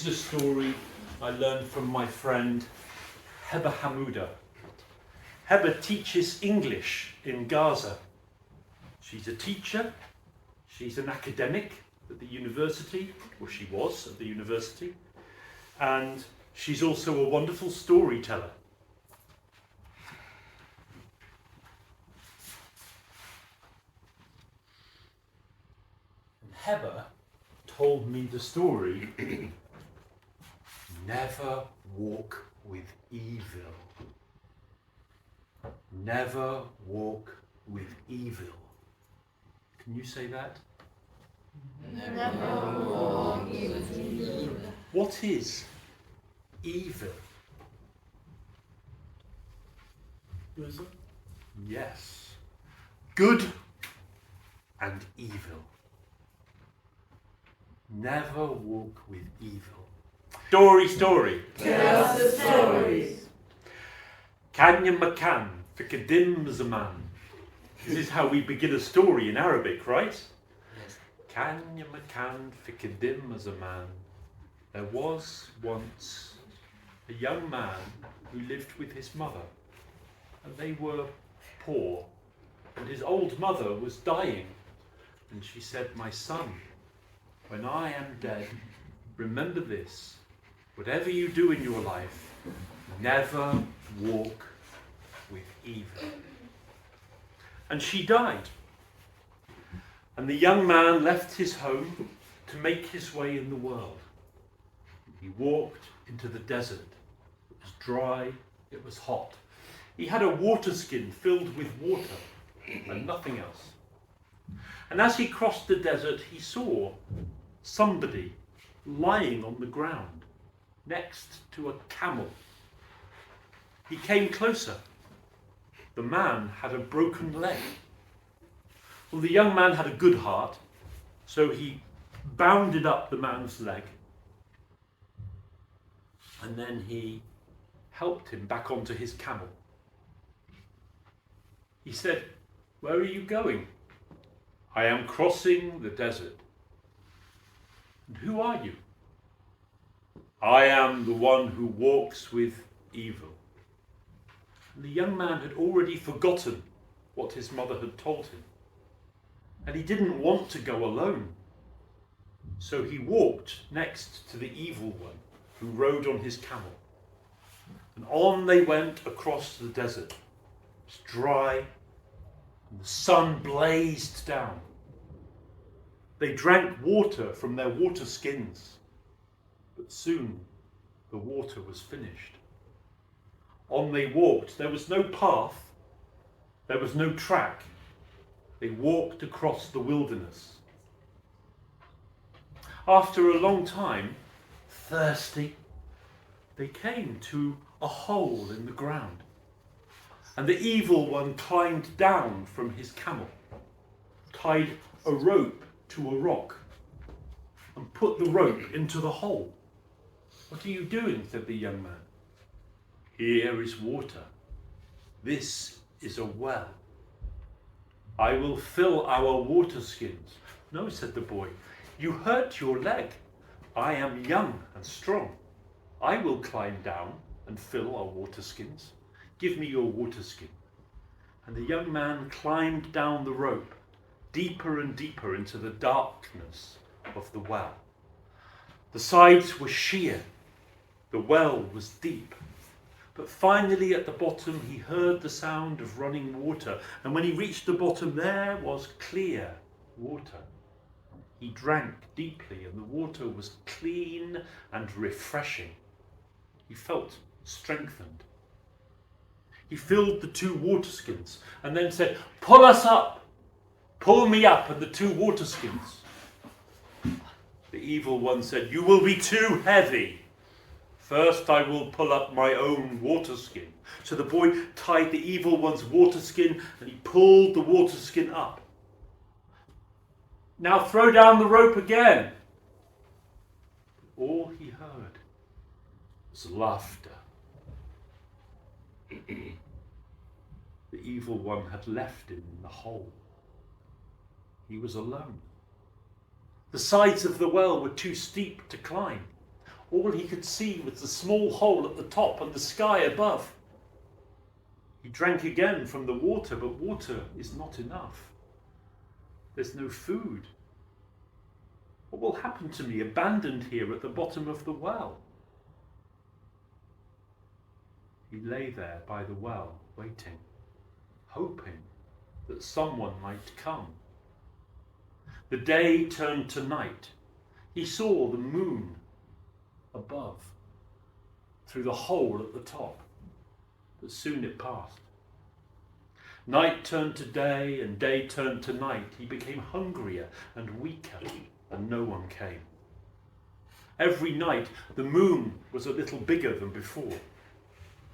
is a story I learned from my friend Heba Hamouda. Heba teaches English in Gaza. She's a teacher, she's an academic at the university, or she was at the university, and she's also a wonderful storyteller. And Heba told me the story, never walk with evil. Never walk with evil. Can you say that? Never walk with evil. What is evil? Yes. Good and evil. Never walk with evil. Story. Tell us the stories. Kanya Makan, Fikadim Zaman. This is how we begin a story in Arabic, right? Yes. Kanya Makan, Fikadim Zaman. There was once a young man who lived with his mother, and they were poor, and his old mother was dying, and she said, "My son, when I am dead, remember this, whatever you do in your life, never walk with evil." And she died. And the young man left his home to make his way in the world. He walked into the desert. It was dry, it was hot. He had a water skin filled with water and nothing else. And as he crossed the desert, he saw somebody lying on the ground next to a camel. He came closer. The man had a broken leg. Well, the young man had a good heart, so he bounded up the man's leg, and then he helped him back onto his camel. He said, "Where are you going?" "I am crossing the desert." "And who are you?" "I am the one who walks with evil." And the young man had already forgotten what his mother had told him. And he didn't want to go alone. So he walked next to the evil one who rode on his camel. And on they went across the desert. It was dry, and the sun blazed down. They drank water from their water skins, but soon the water was finished. On they walked. There was no path, there was no track. They walked across the wilderness. After a long time, thirsty, they came to a hole in the ground. And the evil one climbed down from his camel, tied a rope to a rock, and put the rope into the hole. "What are you doing?" said the young man. "Here is water. This is a well. I will fill our water skins." "No," said the boy, "you hurt your leg. I am young and strong. I will climb down and fill our water skins. Give me your water skin." And the young man climbed down the rope, deeper and deeper into the darkness of the well. The sides were sheer. The well was deep. But finally at the bottom he heard the sound of running water, and when he reached the bottom there was clear water. He drank deeply and the water was clean and refreshing. He felt strengthened. He filled the 2 water skins and then said, "Pull us up! Pull me up!" And the 2 water skins. The evil one said, "You will be too heavy. First I will pull up my own water skin." So the boy tied the evil one's water skin and he pulled the water skin up. "Now throw down the rope again." All he heard was laughter. The evil one had left him in the hole. He was alone. The sides of the well were too steep to climb. All he could see was the small hole at the top and the sky above. He drank again from the water, but water is not enough. There's no food. What will happen to me abandoned here at the bottom of the well? He lay there by the well, waiting, hoping that someone might come. The day turned to night. He saw the moon above, through the hole at the top, but soon it passed. Night turned to day, and day turned to night. He became hungrier and weaker, and no one came. Every night the moon was a little bigger than before,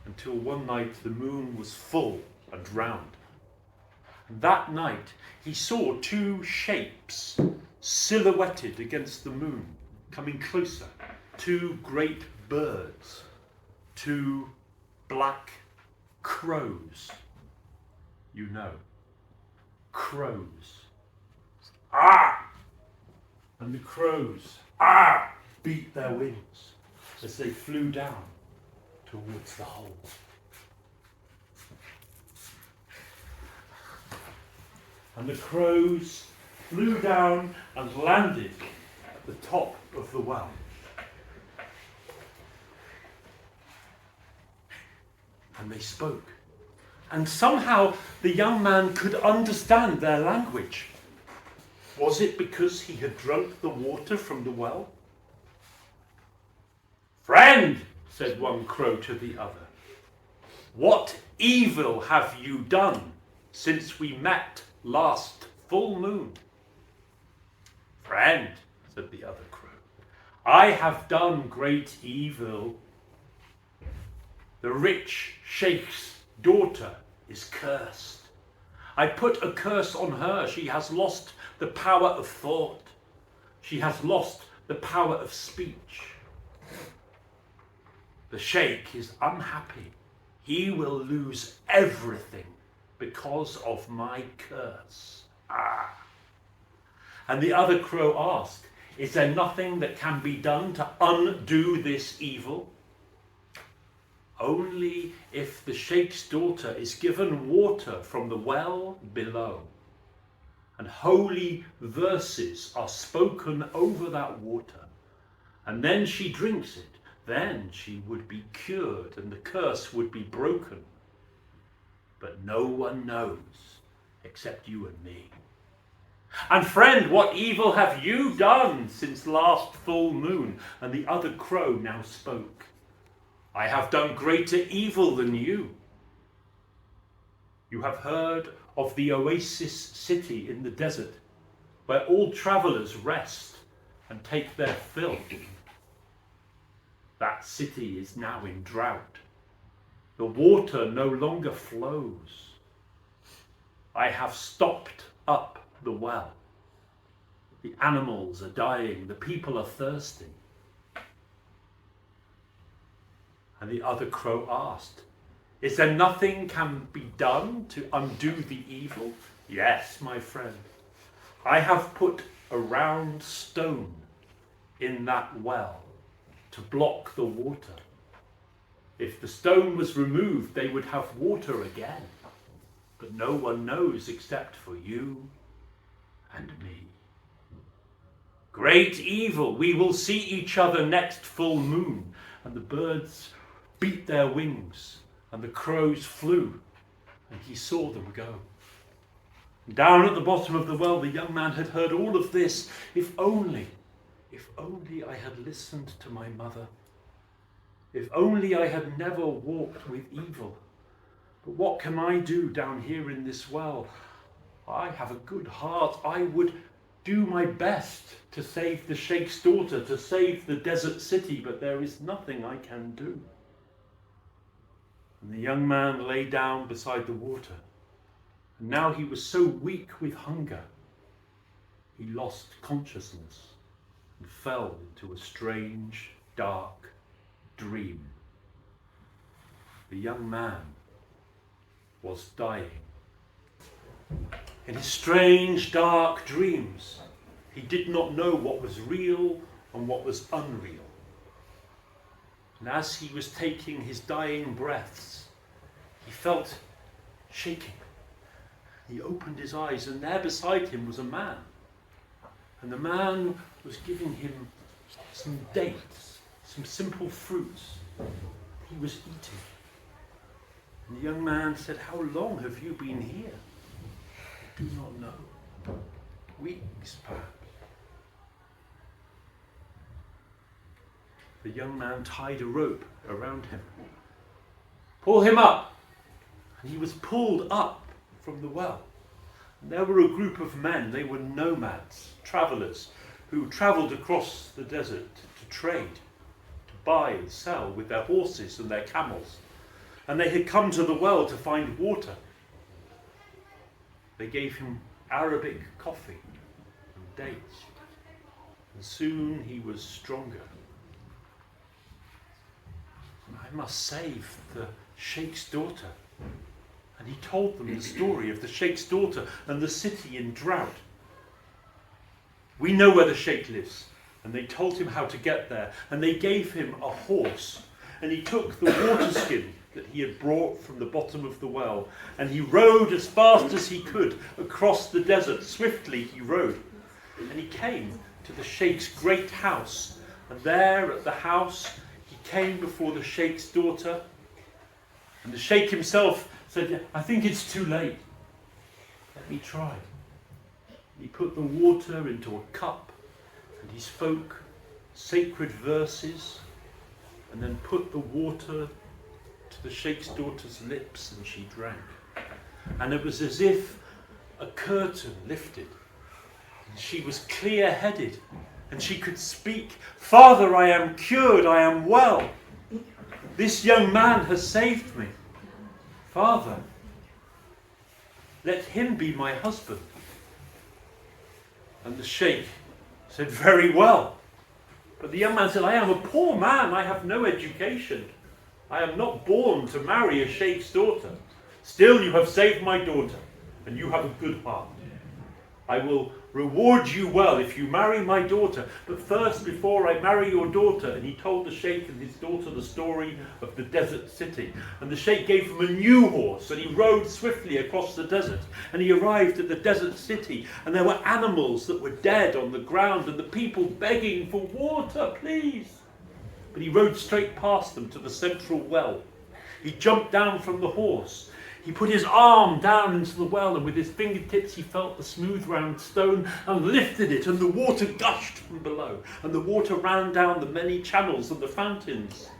until one night the moon was full and round. And that night he saw two shapes silhouetted against the moon, coming closer. Two great birds, two black crows. You know, crows. Ah! And the crows, beat their wings as they flew down towards the hole. And the crows flew down and landed at the top of the well. And they spoke. And somehow the young man could understand their language. Was it because he had drunk the water from the well? "Friend," said one crow to the other, "what evil have you done since we met last full moon?" "Friend," said the other crow, "I have done great evil. The rich sheikh's daughter is cursed. I put a curse on her. She has lost the power of thought. She has lost the power of speech. The sheikh is unhappy. He will lose everything because of my curse." And the other crow asked, "Is there nothing that can be done to undo this evil?" "Only if the sheikh's daughter is given water from the well below, and holy verses are spoken over that water, and then she drinks it, then she would be cured and the curse would be broken. But no one knows except you and me. And friend, what evil have you done since last full moon?" And the other crow now spoke. "I have done greater evil than you. You have heard of the oasis city in the desert, where all travelers rest and take their fill. That city is now in drought. The water no longer flows. I have stopped up the well. The animals are dying. The people are thirsty." And the other crow asked, "Is there nothing can be done to undo the evil?" "Yes, my friend. I have put a round stone in that well to block the water. If the stone was removed, they would have water again. But no one knows except for you and me. Great evil. We will see each other next full moon." And the birds beat their wings, and the crows flew, and he saw them go. Down at the bottom of the well, the young man had heard all of this. If only I had listened to my mother. If only I had never walked with evil. But what can I do down here in this well? I have a good heart. I would do my best to save the sheikh's daughter, to save the desert city, but there is nothing I can do. And the young man lay down beside the water. And now he was so weak with hunger, he lost consciousness and fell into a strange, dark dream. The young man was dying. In his strange, dark dreams, he did not know what was real and what was unreal. And as he was taking his dying breaths, he felt shaking. He opened his eyes, and there beside him was a man. And the man was giving him some dates, some simple fruits. He was eating. And the young man said, "How long have you been here?" "I do not know." "Weeks, perhaps." The young man tied a rope around him. "Pull him up." And he was pulled up from the well. And there were a group of men. They were nomads, travellers, who travelled across the desert to trade, to buy and sell with their horses and their camels. And they had come to the well to find water. They gave him Arabic coffee and dates. And soon he was stronger. "I must save the Sheikh's daughter." And he told them the story of the Sheikh's daughter and the city in drought. "We know where the Sheikh lives." And they told him how to get there. And they gave him a horse. And he took the water skin that he had brought from the bottom of the well. And he rode as fast as he could across the desert. Swiftly he rode. And he came to the Sheikh's great house. And there at the house he came before the Sheikh's daughter. And the Sheikh himself said, "I think it's too late. Let me try." He put the water into a cup and he spoke sacred verses and then put the water to the Sheikh's daughter's lips and she drank. And it was as if a curtain lifted. And she was clear-headed and she could speak. "Father, I am cured, I am well. This young man has saved me. Father, let him be my husband." And the Sheikh said, "Very well." But the young man said, "I am a poor man, I have no education. I am not born to marry a Sheikh's daughter. Still you have saved my daughter, and you have a good heart. I will reward you well if you marry my daughter. But first, before I marry your daughter," and he told the Sheikh and his daughter the story of the desert city. And the Sheikh gave him a new horse, and he rode swiftly across the desert. And he arrived at the desert city, and there were animals that were dead on the ground, and the people begging for water, "Please." But he rode straight past them to the central well. He jumped down from the horse. He put his arm down into the well, and with his fingertips he felt the smooth round stone and lifted it, and the water gushed from below, and the water ran down the many channels and the fountains.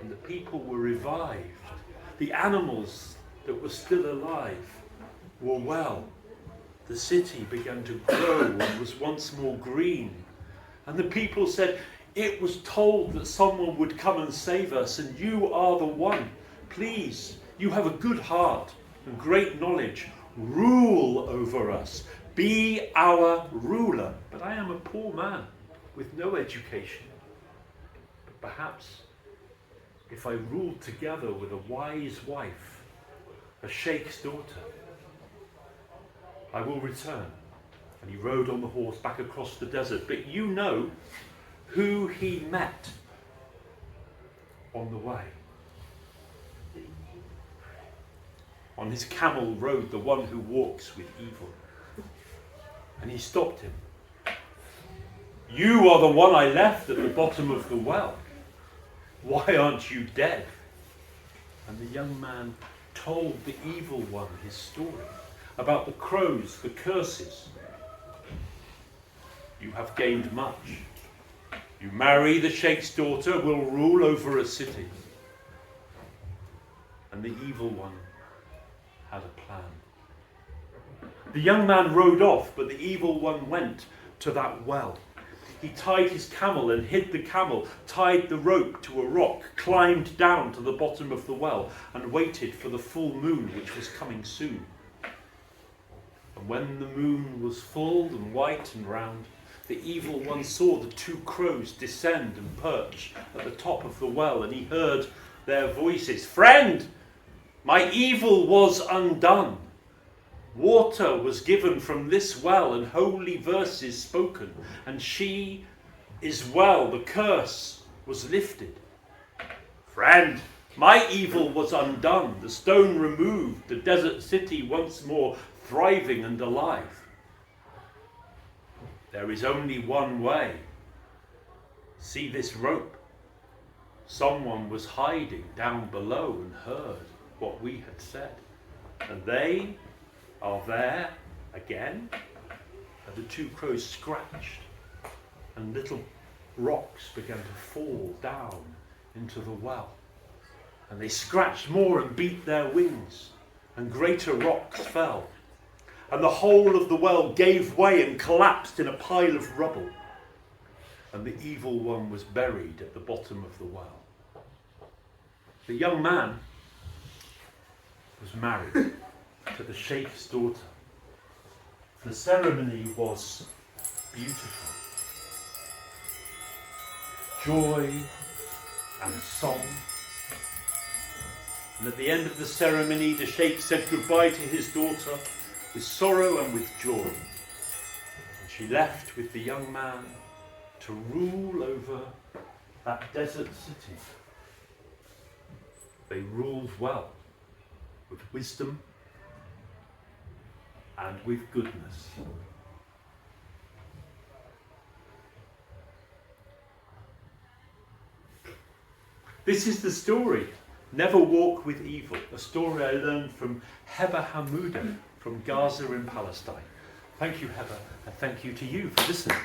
And the people were revived. The animals that were still alive were well. The city began to grow and was once more green. And the people said, "It was told that someone would come and save us, and you are the one. Please, you have a good heart and great knowledge. Rule over us. Be our ruler." "But I am a poor man with no education. But perhaps if I ruled together with a wise wife, a Sheikh's daughter, I will return." And he rode on the horse back across the desert. But you know who he met on the way. On his camel rode the one who walks with evil. And he stopped him. "You are the one I left at the bottom of the well. Why aren't you dead?" And the young man told the evil one his story about the crows, the curses. "You have gained much. You marry the Sheikh's daughter, will rule over a city." And the evil one had a plan. The young man rode off, but the evil one went to that well. He tied his camel and hid the camel, tied the rope to a rock, climbed down to the bottom of the well, and waited for the full moon, which was coming soon. And when the moon was full and white and round, the evil one saw the two crows descend and perch at the top of the well, and he heard their voices. "Friend, my evil was undone. Water was given from this well and holy verses spoken, and she is well. The curse was lifted. Friend, my evil was undone, the stone removed, the desert city once more thriving and alive. There is only one way. See this rope? Someone was hiding down below and heard what we had said. And they are there again. And the two crows scratched, and little rocks began to fall down into the well. And they scratched more and beat their wings, and greater rocks fell. And the whole of the well gave way and collapsed in a pile of rubble. And the evil one was buried at the bottom of the well. The young man was married to the sheikh's daughter. The ceremony was beautiful. Joy and song. And at the end of the ceremony, the sheikh said goodbye to his daughter with sorrow and with joy. And she left with the young man to rule over that desert city. They ruled well, with wisdom and with goodness. This is the story, Never Walk with Evil, a story I learned from Heba Hamouda from Gaza in Palestine. Thank you, Heba, and thank you to you for listening.